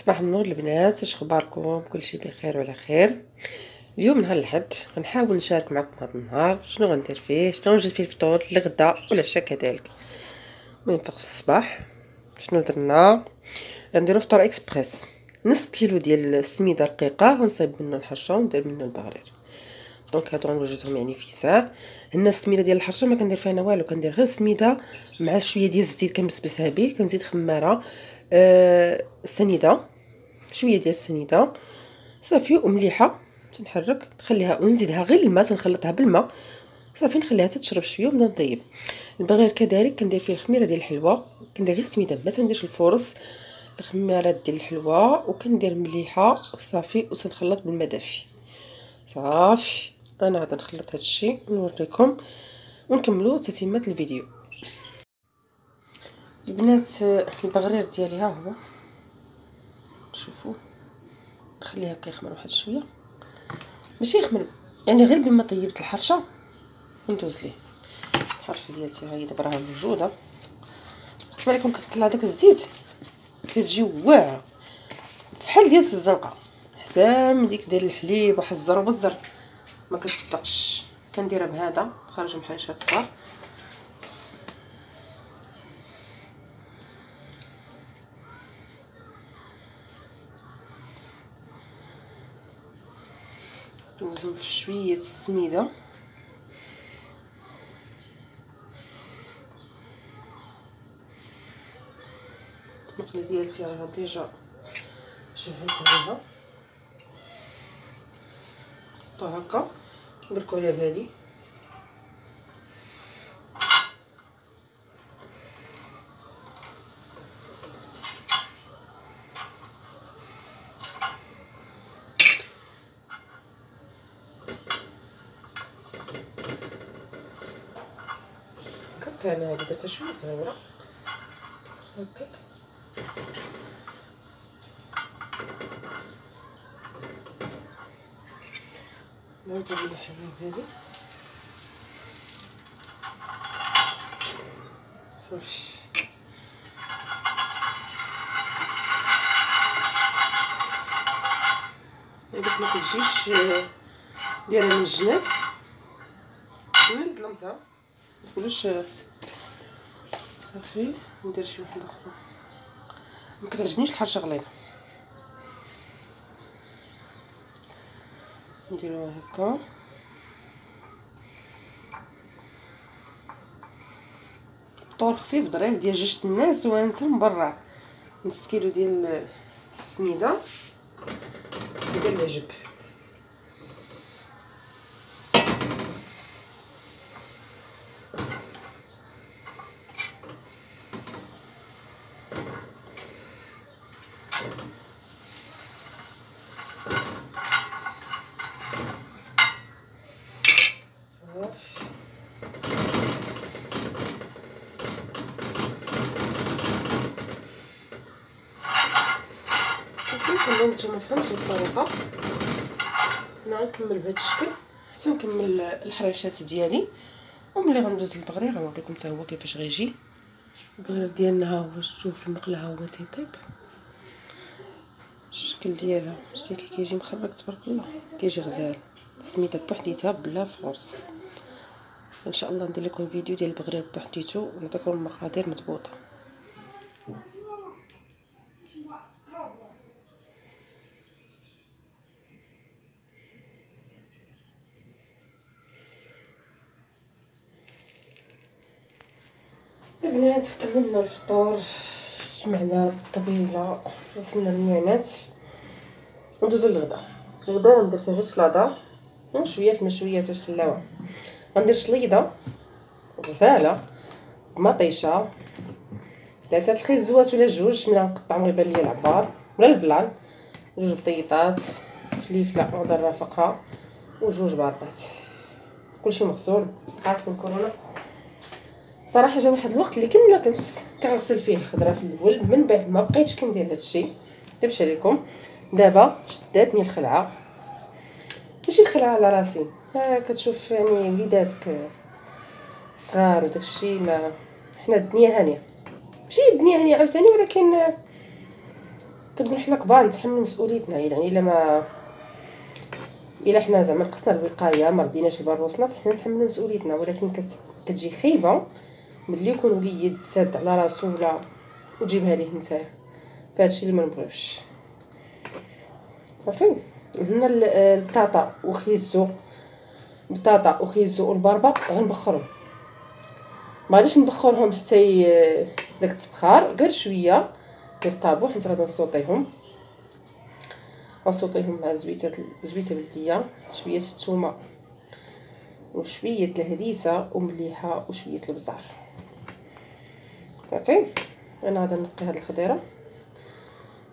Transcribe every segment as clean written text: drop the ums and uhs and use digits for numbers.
صباح النور البنات، اش اخباركم؟ كلشي بخير وعلى خير. اليوم نهار الحد، غنحاول نشارك معكم هذا النهار شنو غندير فيه، شنو نوجد فيه الفطور الغداء والعشاء كذلك. من فقت الصباح شنو درنا؟ غنديرو فطور اكسبريس. نص كيلو ديال السميده رقيقه غنصايب منه الحرشه وندير منه البغرير. دونك هادو غنوجدهم يعني في ساع. هنا السميده ديال الحرشه ما كندير فيها والو، كندير غير السميده مع شويه ديال الزيت كنبسبسها به، كنزيد خماره سنيده، شويه ديال السنيده صافي ومليحه، تنحرك نخليها ونزيدها غير الماء، تنخلطها بالماء صافي نخليها تشرب شويه ونبدا نطيب. البغير كذلك كندير فيه الخميره ديال الحلوه، كندير غير السميده ما تنديرش الفورص، الخميرات ديال الحلوه وكندير مليحه صافي وتنخلط بالماء دافي صافي. انا غادي نخلط هذا الشيء ونوريكم ونكملوا تتمه الفيديو. البنات البغرير ديالي ها هو، شوفوا نخليها كيخمر واحد شويه، ماشي يخمر يعني غير بما طيبت الحرشه وندوز ليه. الحرشه ديالتي ها هي دابا راها موجوده، كتبان لكم كتطلع داك الزيت كتجي واعره بحال ديال الزنقه، حسام من ديك ديال الحليب وحزر وبزر ما كتصدقش. كنديرها بهذا خارج محرشات صغار. ندوزهم في شويه السميده المقله ديالتي راه ديجا جهزت عليها هكا. بركو على بالي كتعنا هادي درتها شويه صغيره هكا. نعاود نلحم هذه صافي. باش ما تجيش دايره من الجناب ملي ظلمتها متقولوش صافي. ندير شي وحده اخرى، ما كتعجبنيش الحرشه غليظه، نديروها هكا. فطور خفيف ظريف ديال جوج الناس وانت مبرع. نص كيلو ديال السميده ديال العجب. كنظن نتوما فهمتوا الطريقه. انا غنكمل بهذا الشكل حتى نكمل الحريشات ديالي، وملي غندوز للبغرير غنوريكم حتى هو كيفاش غيجي. البغرير ديالنا ها هو، شفتوه في المقله ها هو تيطيب. الشكل ديالها شتي كي كيجي مخربق تبارك الله، كيجي غزال. السميده بوحديتها بلا فورس. ان شاء الله ندير لكم فيديو ديال البغرير بوحديتو ونعطيكم المقادير مضبوطه. البنات كملنا الفطور، جمعنا الطبيله، غسلنا المعانات وندوزو للغدا. الغدا غندير فيه غير سلاطه وشويه المشويات خلاوه. غندير شليضه غزاله بمطيشه، 3 الخيزوات ولا جوج، ملي غنقطعهم غيبان ليا العبار ولا البلان، 2 بطيطات، فليفله غادا نرافقها و2 باربات. كلشي مغسول. عارفين كورونا صراحه جا واحد الوقت اللي كامله كنت كنغسل فيه الخضره في الاول، من بعد ما بقيتش كندير هادشي. نكذبش عليكم، دابا شداتني الخلعه، ماشي الخلعه على راسي، كتشوف يعني وليداتك صغار وداكشي، ما حنا الدنيا هانيه، ماشي الدنيا هانيه عاوتاني، ولكن كنقول حنا كبار نتحملوا مسؤوليتنا، يعني الا حنا زعما نقصنا الوقايه ما رديناش لبروسنا فحنا نتحملوا مسؤوليتنا. ولكن كتجي خايبه ملي يكون وليد ساد على راسو ولا وتجيبها ليه نتايا، فهادشي اللي ما نبغيوش. صافي. هنا البطاطا وخيزو والبربه غنبخرهم، ما غاديش نبخرهم حتى داك التبخار، غير شويه ديال الطابو حيت غادي نصوطيهم مع زويته بلديه، شويه الثومه وشويه الهريسه ومليحه وشويه البزار. صافي. انا غادي نقي هاد الخضيره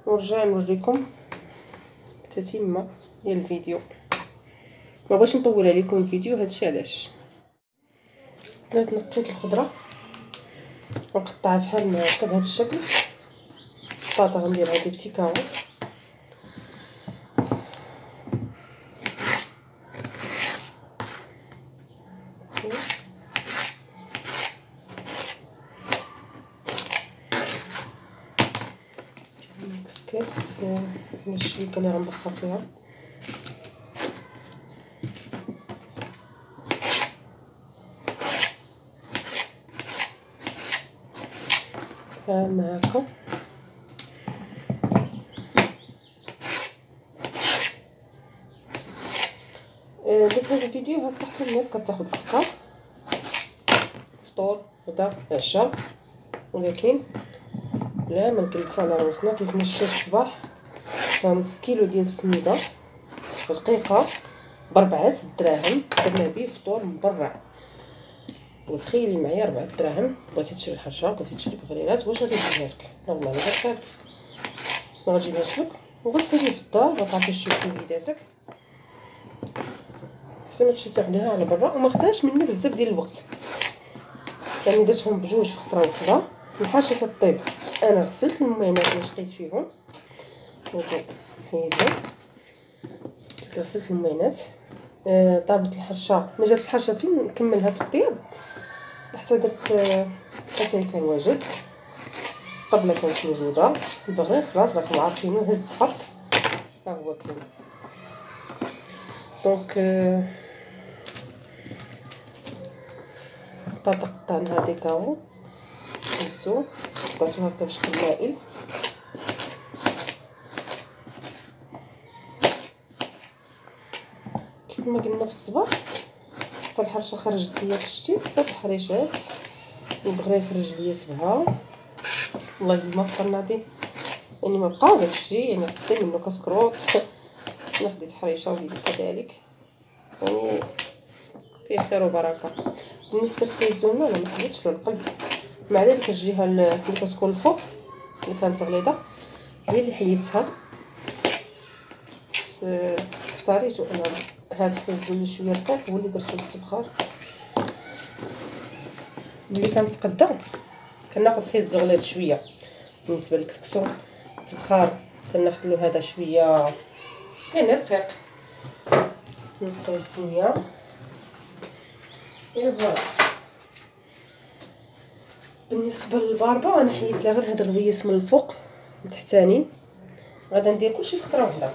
ونرجع نوريكم التتمه ديال الفيديو. ما بغيتش نطول عليكم الفيديو، هادشي علاش درت نقيت الخضره ونقطعها بحال هكا بهذا الشكل. البطاطا غنديرها دي بتي كاو، كاس من الشبيكه اللي غنبخر فيها. هاكا درت هذا الفيديو هكا حسن الناس كتاخد افكار فطور غدا عشاء، ولكن لا ما نكلفو على راسنا. كيف نشرب الصباح نص كيلو ديال السميده رقيقه ب4 دراهم، درنا به فطور مبرع. وتخيلي معايا 4 دراهم، بغيتي تشري الحرشه بغيتي تشري بغريرات واش غادي نديرها لك؟ والله ما درتها لك، ما غنجيبهاش لك وغتسالي في الدار وصافي شتي وليداتك احسن ما تمشي تاخديها على برا. وما خداش مني بزاف ديال الوقت، يعني درتهم بجوج في خطره وحده. الحاشيه الطيب انا غسلت الماينات اللي شقيت فيهم غسلت الماينات. طابت الحرشه، ما جات الحرشه فين نكملها في الطياب حتى درت اتاي كان واجد، الطبله كانت موجوده، البغير خلاص راكم عارفينو هز الصفط ها هو كاين. دونك البطاطا قطعناها ديكاو نسو قطعتو هكا بشكل مائل. كيف ما قلنا في الصباح فالحرشه خرجت ليا كشتي 6 حريشات، والبغري خرج ليا 7. والله ما فكرنا به، يعني ما بقى داكشي، يعني قدام منه كسكروط خديت حريشه وليدي كذلك، يعني فيه خير وبركه. بالنسبه للخيزونه انا ما حبيتش له القلب، مع ذلك الجهه اللي كتكون الفوق اللي كانت غليظه هي اللي حيدتها. اختاريت انا هذا الخيزون اللي شويه رقيق هو اللي درتو بالتبخار. ملي كنتقدا كناخذ خيز غليظ شويه. بالنسبه للكسكسو التبخار كناخذ له هذا شويه يعني رقيق، نقيو الدنيا فوالا. بالنسبه للباربه انا حيدت لها غير هذا الغياس من الفوق لتحتاني، غادا ندير كلشي في خطره واحده.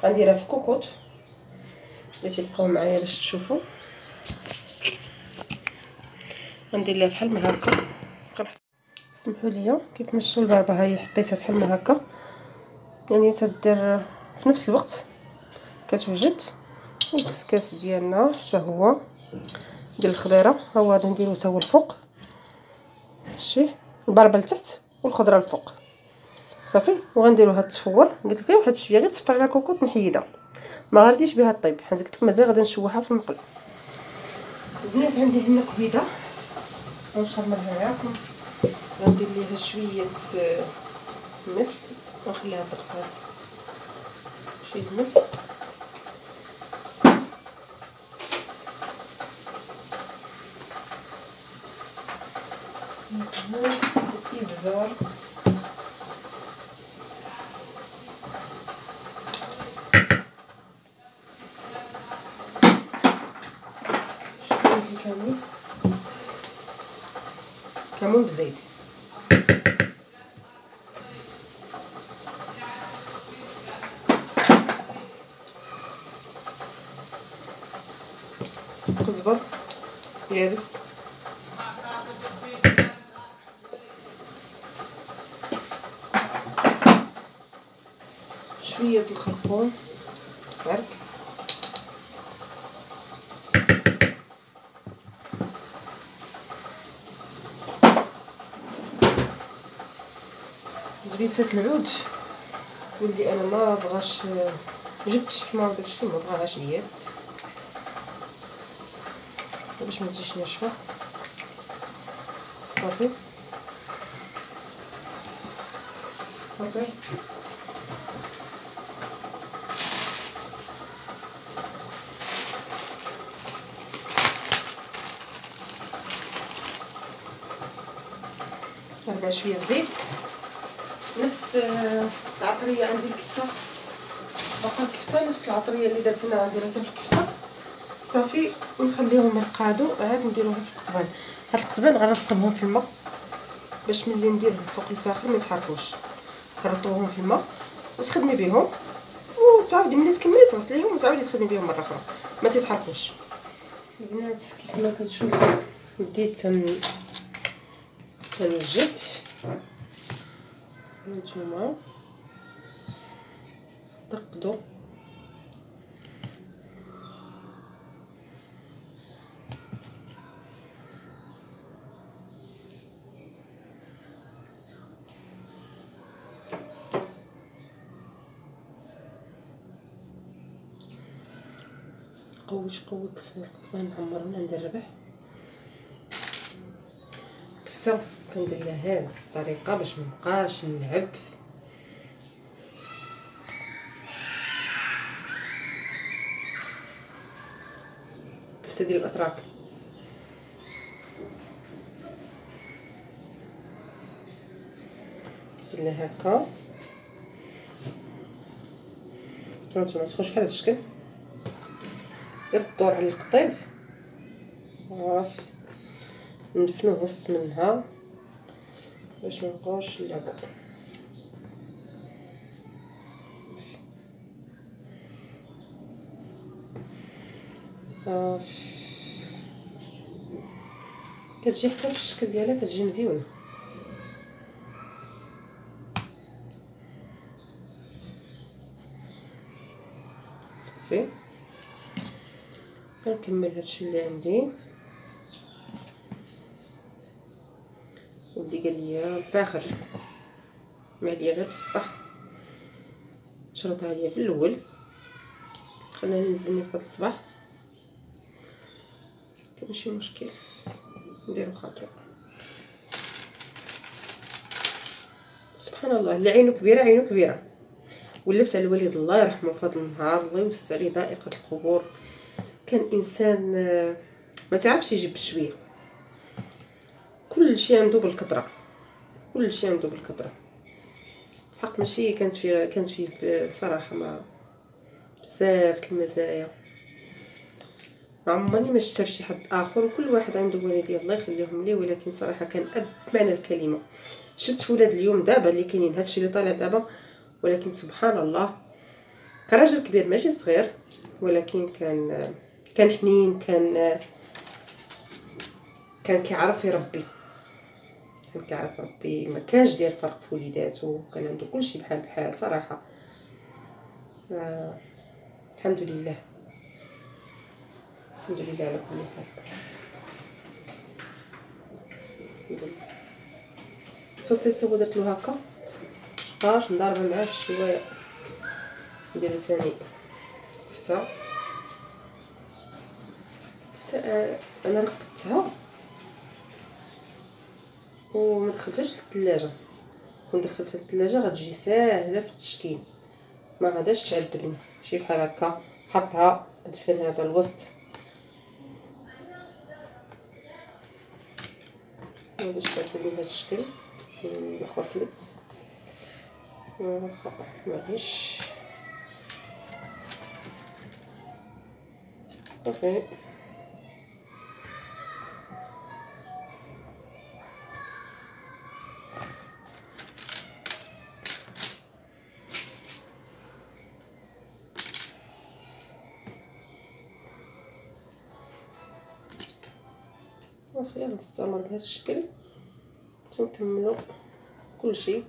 غنديرها في كوكوط باش يبقاو معايا باش تشوفوا. غندير ليها فحال ما هكا، سمحوا لي كيف ما شفتوا الباربه هي حطيتها فحال ما هكا، يعني تدير في نفس الوقت كتوجد. الكسكاس ديالنا حتى هو ديال الخضيره ها هو غادي نديرو حتى هو الفوق، شتي الباربه لتحت والخضره الفوق صافي. وغنديرو هاد التفور قلت لك غير واحد شويه، غير تصفر على كوكوط نحيدها، ما غاديش بها الطيب حيت قلت لك مازال غادي نشوحها في المقله. البنات عندي هنا كبيده غنخمرها معاكم، غندير ليها شويه ملح ونخليها تغطى شويه ملح الابزار كمون بزيت كزبر يابس، شويه د الخرقوم برك، زبيبه العود واللي انا ما بغاش جبتش كيما داكشي ما بغاهاش ليا باش ما تجيش ناشفه. صافي صافي نرجع شويه بزيت، نفس العطريه عندي الكبسه، باقا الكبسه نفس العطريه اللي درتنا عندي راسها في الكبسه. صافي ونخليهم يرقادوا عاد نديروهم في القطبان. هاد القطبان غنرطبهم في الماء باش ملي نديرهم فوق الفاخر ما يتحرقوش. ترطبوهم في الماء وتخدمي بهم وتعاودي ملي تكملي تغسليهم وتعاودي تخدمي بهم مره اخرى ما تيتحرقوش. البنات كيف ما كتشوفوا بديت تنوجد هانتوما ترقدوا قوت القطبان نعمرهم عند الربع. كفته كندير لها هاد الطريقه باش منبقاش نلعب. كفته ديال الاتراك ندير لها هكا هانتوما تخرج بحال هاد الشكل. غير الدور على القطيب صافي ندفنوه نص منها باش منبقاوش نلعبو. صافي كتجي حتى في الشكل ديالها كتجي مزيونه. صافي كنكمل هادشي اللي عندي. ودي قال لي الفاخر ما عليا غير بالسطح، شرط عليا في الاول خلاني نزلني في هاد الصباح ماشي مشكل نديرو خاطر. سبحان الله اللي عينو كبيره عينو كبيره. ولفت على الوالد الله يرحمه في هذا النهار، الله يوسع عليه ضائقه القبور. كان انسان ما تعرفش يجيب بشويه، كل شيء عنده بالكثره، كل شيء عنده بالكثره. حق ماشي كانت فيه بصراحه ما بزاف المزايا، ما عمرني ما شفتها في شي حد اخر. وكل واحد عنده والديه الله يخليهم ليه، ولكن صراحه كان اب بمعنى الكلمه. شفت في ولاد اليوم دابا اللي كاينين هادشي اللي طالع دابا، ولكن سبحان الله كراجل كبير ماشي صغير، ولكن كان حنين، كان كيعرف يربي، كان كيعرف يربي، ما كانش ديال فرق في وليداتو، كان عنده كلشي بحال صراحه. الحمد لله الحمد لله على كل حال. الصوصيصه درتلو هكا باش نضربها معاه في الشوايه. نديرو ثاني كفته انا رقدتها وما دخلتهاش للثلاجه. كون دخلتها للثلاجه غتجي ساهله في التشكيل، ما غاداش تعذبني. شي بحال هكا حطها دفن هذا الوسط، ما غاداش تعذبني بهذا الشكل. ندخل فلت معليش صافي. صافي نستمر بهذا الشكل تنكملوا كلشي.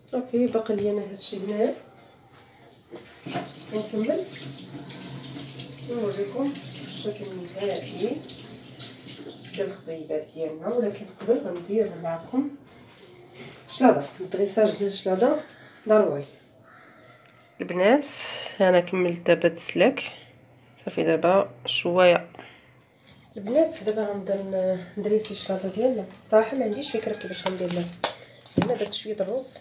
صافي باقي لي انا هادشي هنايا نكمل نوريكم الشكل النهائي ديال الخضيبات ديالنا. ولكن قبل غندير معكم شلاضه، الدريساج ديال الشلاضه ضروري. البنات انا كملت دابا التسلاك صافي، دابا شويه البنات دابا غنبدا ندريسي الشلاضه ديالنا. صراحه ما عنديش فكره كيفاش غندير لها. هنا درت شويه الرز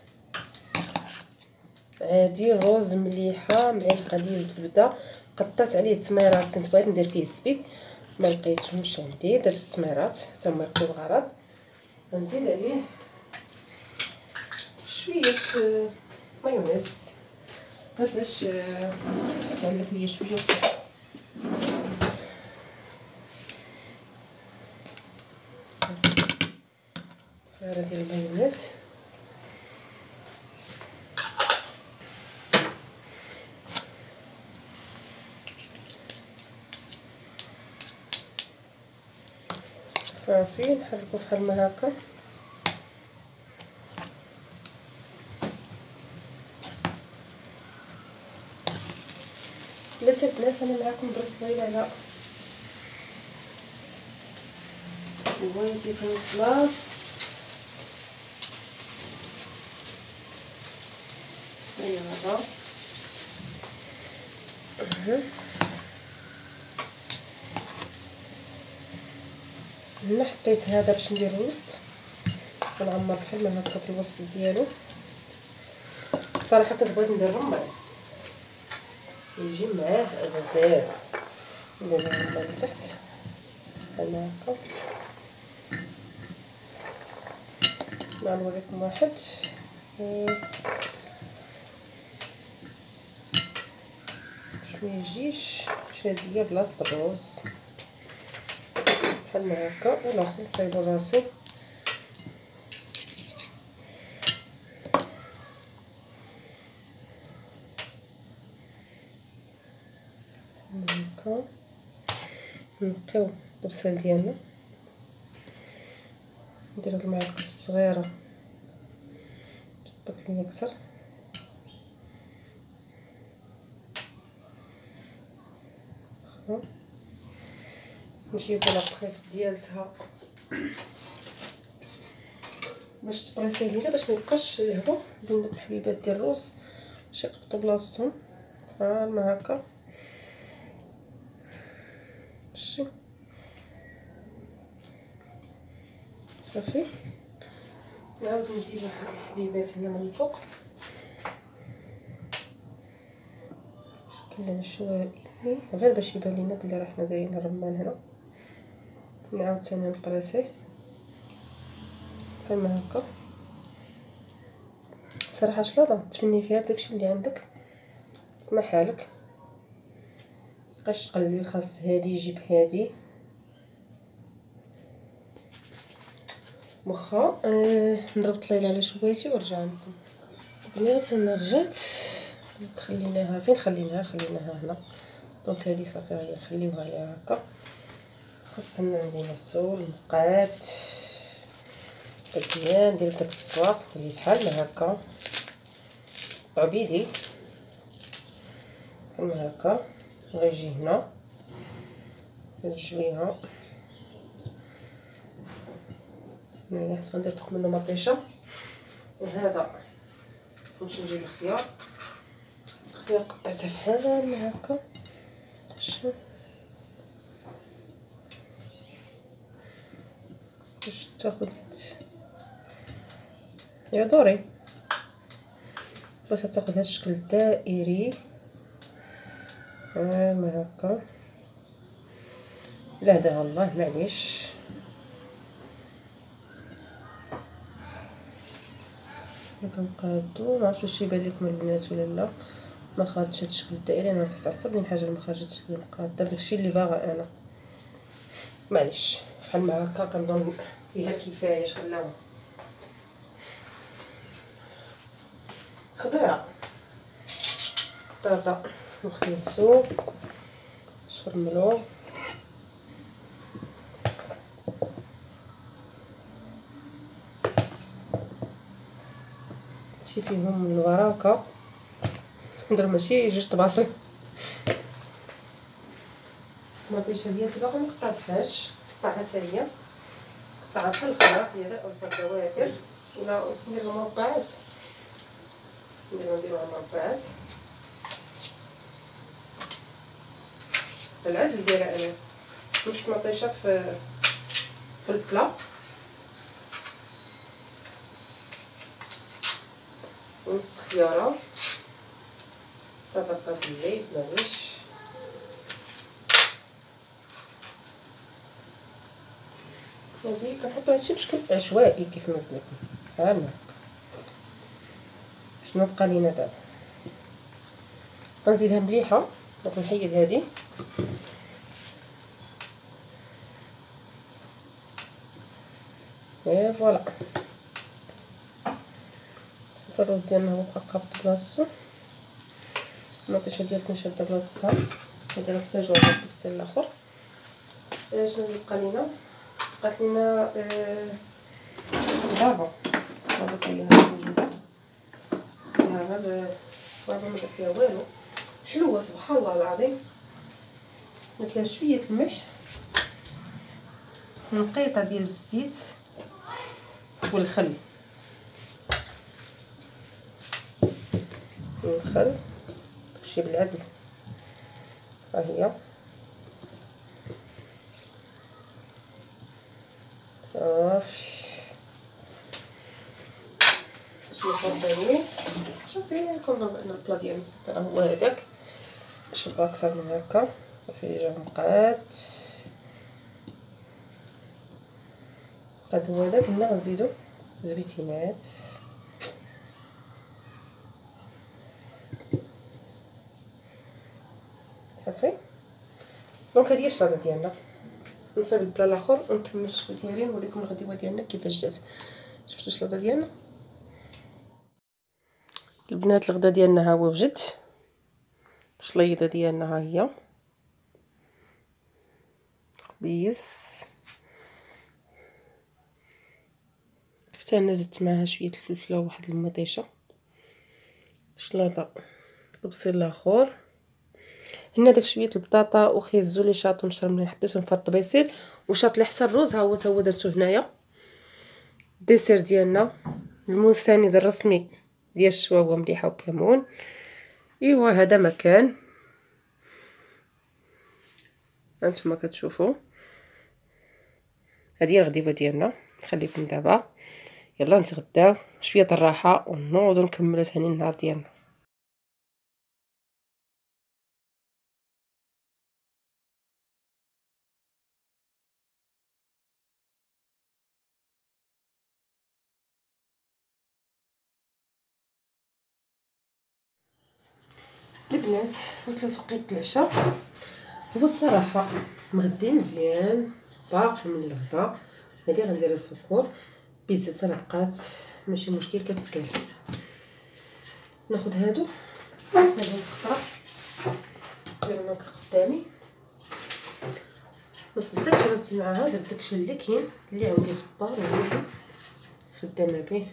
عادي، رز مليحه، معلقه ديال الزبده، قطعت عليه التميرات، كنت بغيت ندير فيه الزبيب ما لقيتهمش عندي، درت التميرات حتى هما يركبوا الغرض. غنزيد عليه شويه مايونيز غير باش تعلق ليا شويه صغيره ديال المايونيز. صافي نحركو بحال ما هكا. بلاتي البنات انا معاكم درت طويل على بغيتي في الصلاه هذا هنا حطيت هذا باش ندير الوسط، كنعمر بحال ما هكا في الوسط ديالو. صراحه كنت بغيت ندير رمان يجي معاه غزال، ندير رمان لتحت بحال ما هكا. نوريكم واحد ما يجيش شاديه بلاصه الرز بحال ما هكا. والاخر صايبو راسي هكا. نقيو البصل ديالنا، ندير هاد المعلقه الصغيره تطبق ليا اكثر. نجيبو لابريس ديالتها باش تبريسيه لينا باش ميبقاش يهبط بين دوك الحبيبات ديال الرز باش يقبطوا بلاصتهم بحال ما هكا. شتي صافي. نعاود نزيد واحد الحبيبات هنا من الفوق بشكل عشوائي غير باش يبان لينا بلي راه حنا دايرين الرمان هنا. نعاود ثاني نبريسيه بحال ما هكا. صراحه شلاضه تفني فيها بداكشي اللي عندك كما حالك، متبقاش تقلبي خاص هادي يجيب هادي. واخا نضرب طليله على شويتي ونرجع لكم. بنات انا رجعت خليناها فين خليناها هنا. دونك هذه صافي هي نخليوها عليها هكا. خصنا نبونسو المقاد مزيان، ندير داك الصواق اللي بحال ما هكا بيدي بحال ما هكا. غيجي هنا نجويها مليح. غندير فوق منه مطيشه. وهذا نمشي نجيب الخيار قطعته بحال ما هكا. شوف باش تاخد يا دوري باش تاخد هذا الشكل الدائري ما هكا. لا هذا الله معليش كنقادو. ما عرفتش واش يبان لكم البنات ولا لا. ما خرجتش هذا الشكل الدائري. انا تعصبني الحاجه اللي ما خرجتش الشكل مقاد. داكشي اللي باغا انا معليش بحال ما هكا. كنظن فيها الكفايه. خلاوها خضيره بطاطا نخلصو نشرملو شي فيهم البركه. ندير ماشي 2 طباصل. المطيشه ديالتي باقا مقطعتهاش، قطعتها هي قطعتها الخلاص هي غير اوسط دوائر ولا نديرها مربعات، نديروها مربعات العدل ديالها. انا نص مطيشه في البلا ونص خياره طبقه الزيت معليش هادي كنحطو هادشي بشكل عشوائي كيف ما قلت لكم. ها شنو بقى لينا دابا؟ غنزيدها مليحه دونك نحيد هادي اي فوالا. صافي الرز ديالنا هو بقى قابط بلاصتو، المطيشه ديالتنا شاده بلاصتها، نديرو حتى جوج الدبسه الاخر. شنو اللي بقى لينا؟ بقات لينا بابا سيها موجوده غير بابا ما درت فيها والو، حلوه سبحان الله العظيم. درت لها شويه الملح ونقيطه ديال الزيت والخل داكشي بالعدل. ها هي صافي شويه صافي صافي. كنظن ان البلا ديالنا صافي راه هو هذاك، ماشي بقى اكثر من هكا. صافي جا مقاد هو هذا. قلنا غنزيدو زويتينات صافي. دونك هذه هي الشلاضه ديالنا. نصيب البلا الاخر ونكمل الشغل ديالي نوريكم الغديوه ديالنا كيفاش جات. شفتوا الشلاضه ديالنا البنات؟ الغدا ديالنا ها هو وجد. الشليضه ديالنا ها هي خبيز. حتى انا زدت معها شويه الفلفله وواحد المطيشه. شلاضه البصيل الاخر هنا داك شويه البطاطا وخيزو اللي شاطو مشرملين حطيتهم في الطبيصيل وشاط لي حتى الرز ها هو درتو هنايا. الديسير ديالنا المساند الرسمي ديال الشواوه مليحه وكمون. ايوا هذا مكان هانتوما كتشوفوا. هذه هي الغديوه ديالنا. نخليكم دابا يلا نتغداو شويه الراحه ونوضوا نكملوا ثاني النهار ديالنا. البنات وصلت وقيت العشاء. هو الصراحه مغدين مزيان باقي من الغدا. هادي غنديرها سكور بيتزا تلقات ماشي مشكل كتكال. ناخذ هادو نصايبهم في الطرف نديرهم هكا قدامي. ما صدقتش راسي معاها درت داكشي اللي كاين اللي عندي في الدار واللي خدامه به.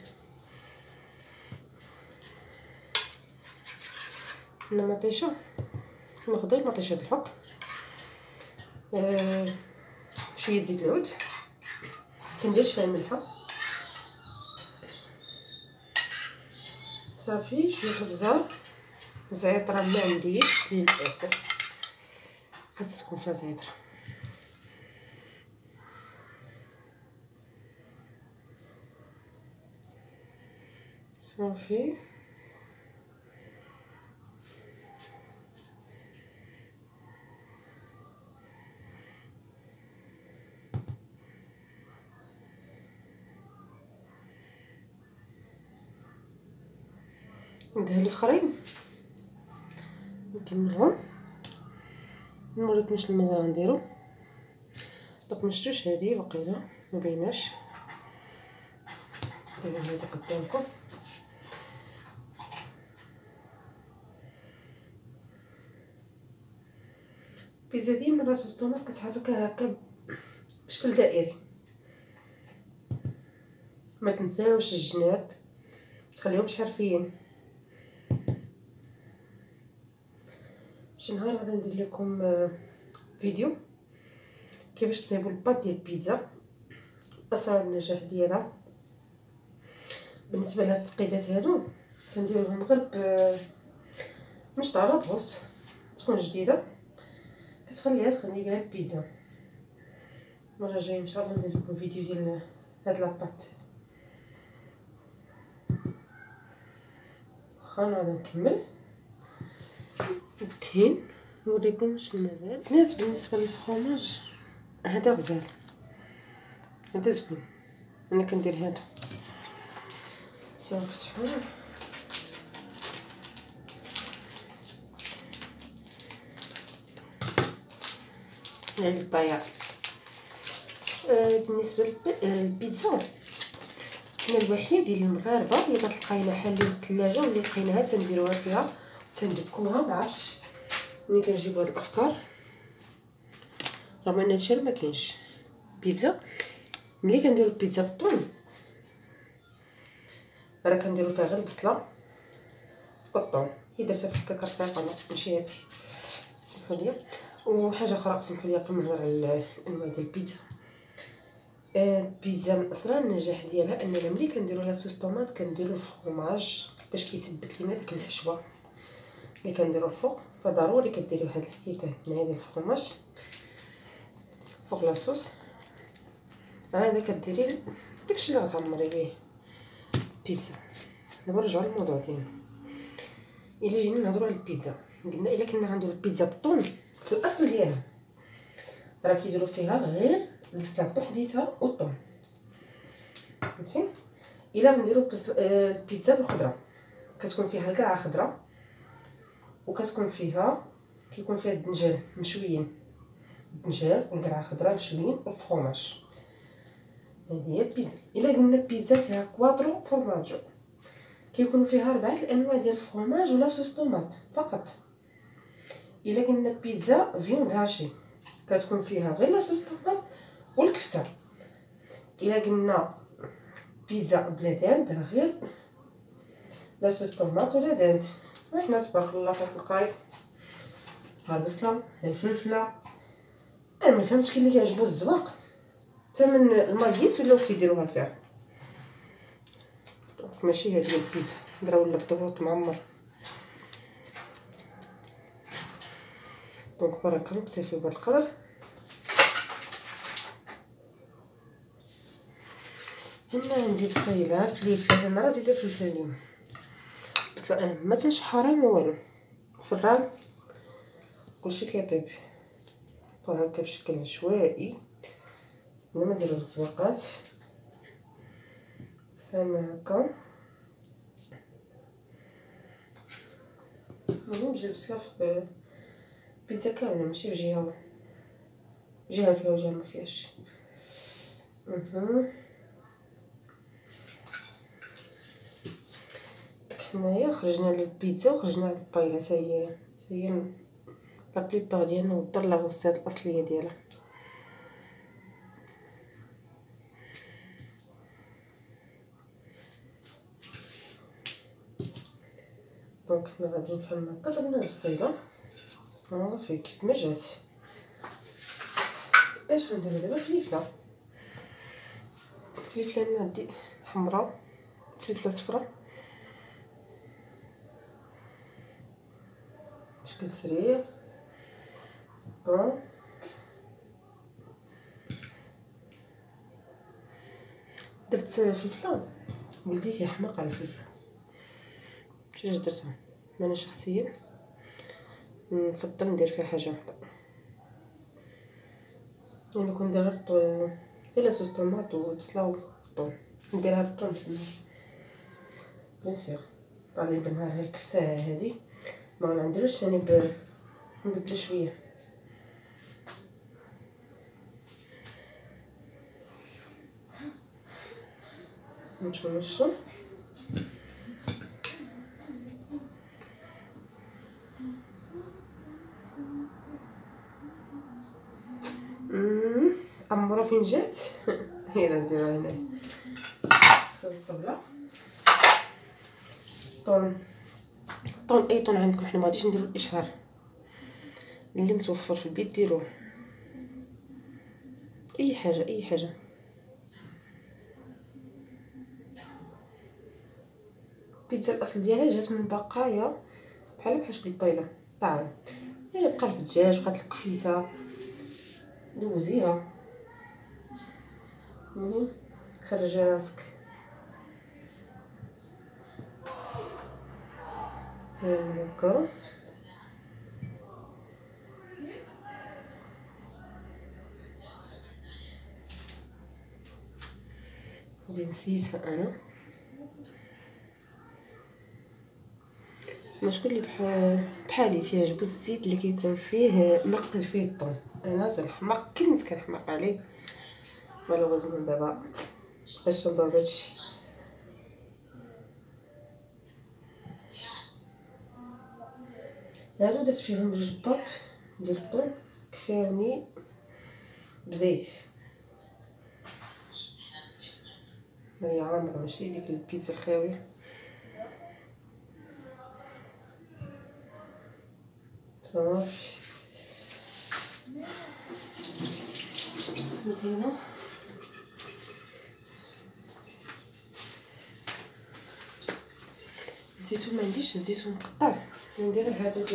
هنا مطيشه ناخذ غير مطيشه الحك شويه زيت العود كنديرش فيها ملحه صافي. شويه الابزار زعتره ما عنديش للاسف خاصها تكون فيها زعتره صافي. ندير الاخرين نكملهم نوريكم شنو مازال غنديرو. دونك مشفتوش هادي وقيله ما بيناش نديرو هادي قدامكم. البيتزا ديما لاصوص طوماط كتحركها هكا بشكل دائري. ما تنساوش الجناب تخليهمش حرفيين. شي نهار غادي ندير لكم فيديو كيفاش تصايبوا الباط ديال البيتزا، اسرار النجاح ديالها. بالنسبه لهاد التقيبات هادو تنديرهم غير مش تاع لابوس، تكون جديده كتخليها تخدمي بها البيتزا. المره الجايه ان شاء الله ندير لكم فيديو ديال هاد لاباط. خلينا غادي نكمل الدهين نوريكم شنو مازال. البنات بالنسبه للفرomاج هذا غزال، هذا زوين، انا كندير هذا. نفتحو يعني الطياب. بالنسبه للبيتزا انا الوحيد ديال المغاربه اللي كتلقاينا حالين الثلاجه واللي لقيناها تنديروها فيها تندبكوها. معرفتش منين كنجيبو هاد الافكار، رغم ان هادشي ما كاينش. بيتزا ملي كنديرو البيتزا بالطون راه كنديرو فيها غير البصله والطون. هي درتها في هكاك رقيقه ماشي هادي، سمحوا لي. وحاجه اخرى سمحوا لي قبل ما نهضر على الانواع ديال البيتزا. البيتزا من اسرار النجاح ديالها اننا ملي كنديرو لاصوص طوماط كنديرو الفرماج باش كيثبت لينا ديك الحشوه اللي كنديرو الفوق. فضروري كديريو هاد الحكايه هنا ديال الفرماج فوق لاصوص. هذا كديري داكشي اللي غتعمري به البيتزا. دابا نرجعوا للموضوع ديالنا. الا جينا نهضروا على البيتزا، قلنا الا كنا غنديروا البيتزا بالطون في الاصل ديالها راه كيديروا فيها غير البصله بوحديتها والطون، فهمتي. الا غنديروا البيتزا بالخضره كتكون فيها القرعه خضراء وكتكون فيها كيكون فيها الدنجال مشويين، الدنجال والقرعه خضراء مشويين والفرماج. هذه هي البيتزا. الا قلنا البيتزا فيها كواترو فورماجو كيكونوا فيها 4 الانواع ديال الفرماج ولا صوص طوماط فقط. الا قلنا البيتزا فيوند هاشي كتكون فيها غير لاصوص طوماط والكفته. الا قلنا بيتزا بلا داند راه غير لاصوص طوماط ولا داند. وحنا تبارك الله كتلقاي ها البصله ها الفلفله. انا ما فهمتش كاين اللي كيعجبو الزواق حتى من المايس ولاو كيديروها فيها. ماشي هذه البيتزا درا ولا بطبوط معمر. دونك برك نكتفي بهذا القدر. هنا عندي بصيله فلفله، انا راه زيدت فلفله اليوم. بصله انا ما تنشحرها ما والو، فران كلشي كيطيب هكا بشكل عشوائي بلا ما نديرو الزواقات بحال هكا. المهم نجيب بصله في بيتزا كامله ماشي في جهه فيها وجهه ما فيهاش. حنايا خرجنا للبيتزا وخرجنا للبايله. هي لا بليبار ديالنا والدار لاغوسات الاصليه ديالها. دونك حنا غادي نفهم هكا. درنا البصيله صافي كيف ما جات. اش غنديرو دابا؟ فلفله انا عندي حمراء فلفله صفراء بشكل سريع. درت فلفله ولديتي حماق على الفلفله علاش درتها. انا شخصيا نفضل ندير فيها حاجه واحده، يعني كون ندير غير لاصوص طوماط وبصله والطون نديرها بالطون بيان سور. طالي بنهار الكفته هذه ما نديروش ثاني نبدلو شويه. نشمشو عمرو فين جات هي نديرو هنا خذ الطبله طون اي طون عندكم، حنا ما غاديش نديرو الاشهار، اللي متوفر في البيت ديروه، اي حاجه اي حاجه. البيتزا الاصل ديالها جات من بقايا بحال شكل البيضه طعم، بقى لك الدجاج بقات لك كفيته دوزيها خرجي راسك هكا. غادي نسيسها انا، شكون اللي بحالي تيعجبو الزيت اللي كيكون فيه مقل فيه الطون. انا تنحماق، كنت كنحماق عليه مالوغوزمون دابا باش نضرب هادشي. هادو درت فيهم جوج بواط ديال الطون كفاوني بزيت، هي عامره ماشي ديك البيتزا الخاويه. صافي نديرو الزيتون، ما عنديش الزيتون مقطع، ندير هذا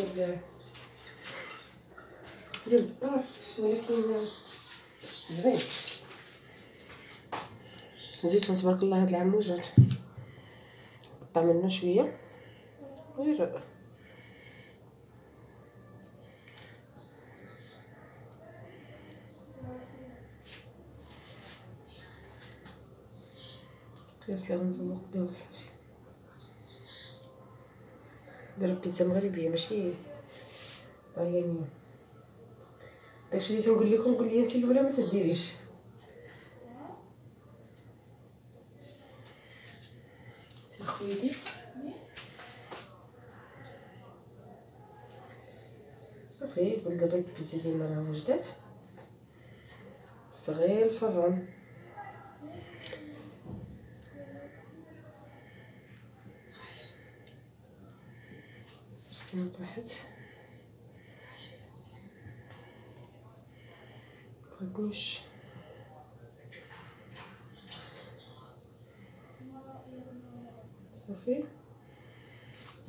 ديال الدار ولكن زوين الزيتون تبارك الله. هاد العام وجد قطع منه شويه غير قياس اللي غنزوق به وصافي. دابا بيتزا مغربيه ماشي طليانيه، داكشي اللي تنقول لكم قول لي انت الاولى ما تديريش. سير خويدي صافي. قول دابا البيتزا ديالنا راه وجدات، صغير الفران كما طاحت مبغيتنيش صافي.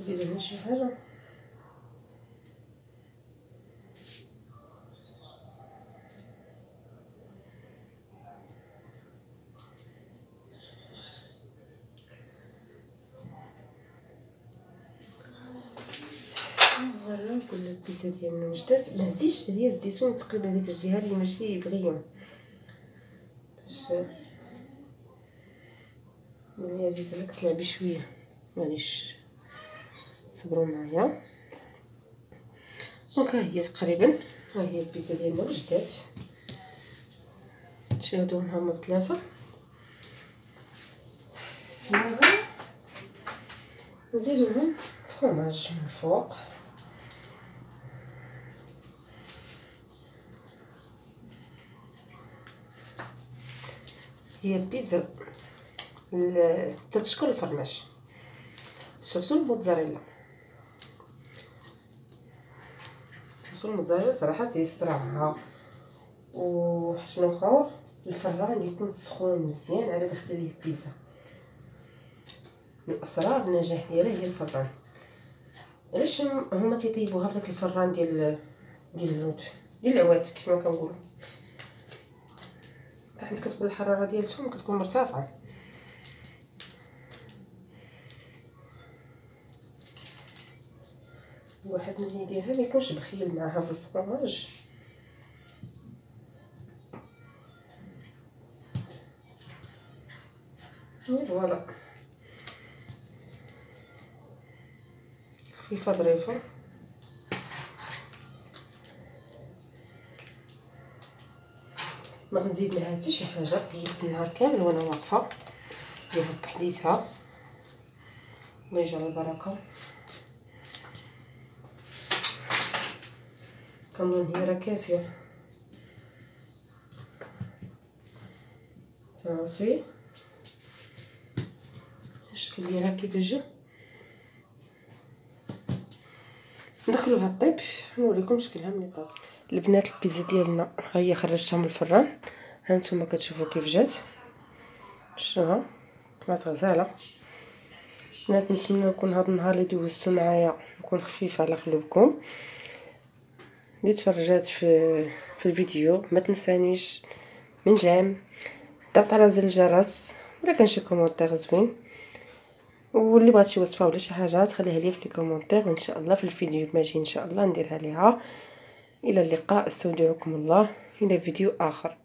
نزيد هنا شي حاجه فوالا. كل البيتزا ديالنا وجدات، ما نزيدش هي الزيتون تقريبا ديك الجهه اللي ماشي بغيون باش ملي عزيزه لك تلعبي شويه معليش صبروا معايا. دونك ها هي تقريبا، ها هي البيتزا ديالنا وجدات. تشاهدوهم هما بثلاثه. نزيدوهم فروماج من الفوق، هي بيتزا تتشكل الفرماج سورتو الموتزاريلا. الموتزاريلا صراحه تيصراعها. وشنو اخر، الفران يكون سخون مزيان على دخل ليه البيتزا. من اسرار النجاح ديالها هي الفران. علاش هما تيطيبوها في داك الفران ديال العود ديال العواد كيف ما كنقولوا، حيت كتكون الحراره ديالتهم كتكون مرتفعه. واحد ملي يديرها ما يكونش بخيل معاها في الفرماج. فوالا خفيفه ظريفه. ما غنزيد لها حتى شي حاجه، قيت النهار كامل وانا واقفه ديالها بحديتها. الله يجعل البركه. كنظن هي راه كافيه. صافي الشكل ديالها كيفاش جا. ندخلوها طيب نوريكم شكلها ملي طابت. البنات البيتزا ديالنا ها هي خرجتها من الفران، ها نتوما كتشوفوا كيف جات. شوفوها طلعت غزاله. بنات نتمنى يكون هذا النهار اللي دوزتو معايا يكون خفيف على قلوبكم. اللي تفرجات في الفيديو ما تنسانيش من جام ضغط على زر الجرس ولا كان شي كومونتير زوين، واللي بغات شي وصفه ولا شي حاجه تخليها لي في لي كومونتير، وان شاء الله في الفيديو الماجي ان شاء الله نديرها ليها. الى اللقاء، استودعكم الله الى فيديو اخر.